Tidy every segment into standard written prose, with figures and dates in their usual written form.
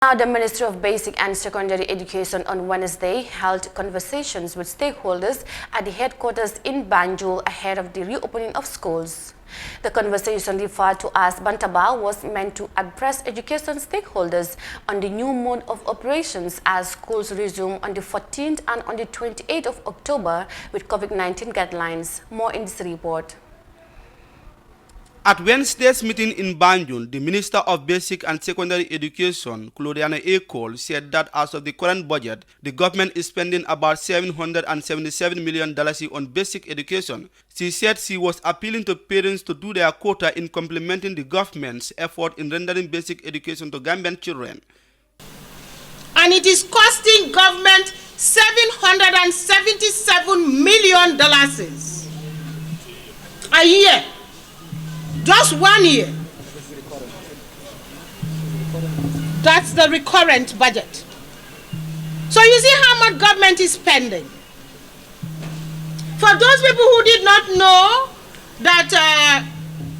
Now, the Ministry of Basic and Secondary Education on Wednesday held conversations with stakeholders at the headquarters in Banjul ahead of the reopening of schools. The conversation referred to as Bantaba was meant to address education stakeholders on the new mode of operations as schools resume on the 14th and on the 28th of October with COVID-19 guidelines. More in this report. At Wednesday's meeting in Banjul, the Minister of Basic and Secondary Education, Gloriana Akol, said that as of the current budget, the government is spending about $777 million on basic education. She said she was appealing to parents to do their quota in complementing the government's effort in rendering basic education to Gambian children. And it is costing government $777 million a year. Just 1 year. That's the recurrent budget. So you see how much government is spending. For those people who did not know that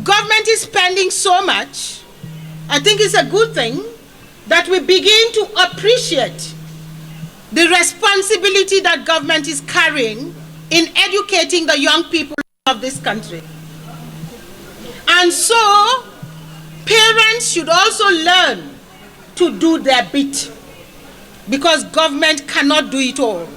government is spending so much, I think it's a good thing that we begin to appreciate the responsibility that government is carrying in educating the young people of this country. And so, parents should also learn to do their bit, because government cannot do it all.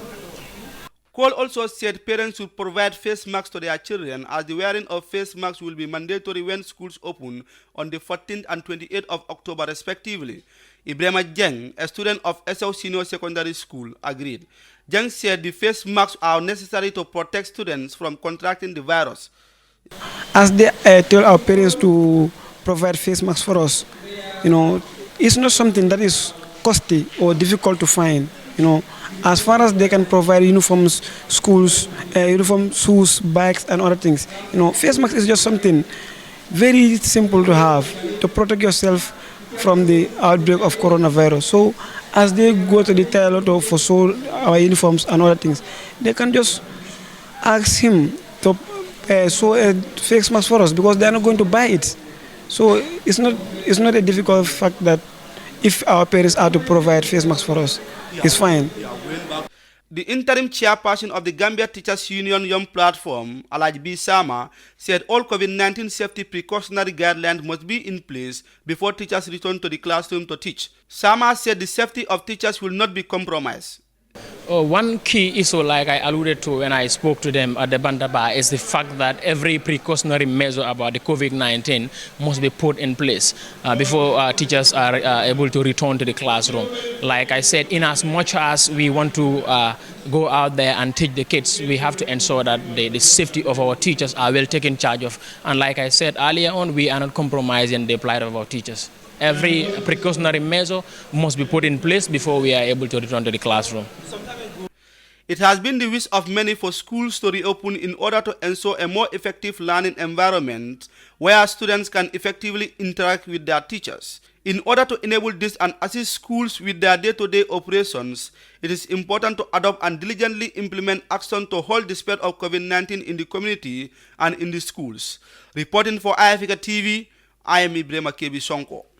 Cole also said parents should provide face masks to their children, as the wearing of face masks will be mandatory when schools open on the 14th and 28th of October respectively. Ibrahima Jeng, a student of SL Senior Secondary School, agreed. Jeng said the face masks are necessary to protect students from contracting the virus. As they tell our parents to provide face masks for us, it's not something that is costly or difficult to find. As far as they can provide uniforms, schools, uniform shoes, bags, and other things. Face masks is just something very simple to have to protect yourself from the outbreak of coronavirus. So, as they go to the tailor for sew our uniforms and other things, they can just ask him to sew a face mask for us, because they are not going to buy it. So it's not a difficult fact that if our parents are to provide face masks for us, it's fine. The interim chairperson of the Gambia Teachers Union Young Platform, Alhaji B. Sama, said all COVID-19 safety precautionary guidelines must be in place before teachers return to the classroom to teach. Sama said the safety of teachers will not be compromised. One key issue, like I alluded to when I spoke to them at the Bantaba, is the fact that every precautionary measure about the COVID-19 must be put in place before teachers are able to return to the classroom. Like I said, in as much as we want to go out there and teach the kids, we have to ensure that the safety of our teachers are well taken charge of. And like I said earlier on, we are not compromising the plight of our teachers. Every precautionary measure must be put in place before we are able to return to the classroom. It has been the wish of many for schools to reopen in order to ensure a more effective learning environment where students can effectively interact with their teachers. In order to enable this and assist schools with their day-to-day operations, it is important to adopt and diligently implement action to halt the spread of COVID-19 in the community and in the schools. Reporting for iAfrica TV, I am Ibrahima Kebi Sonko.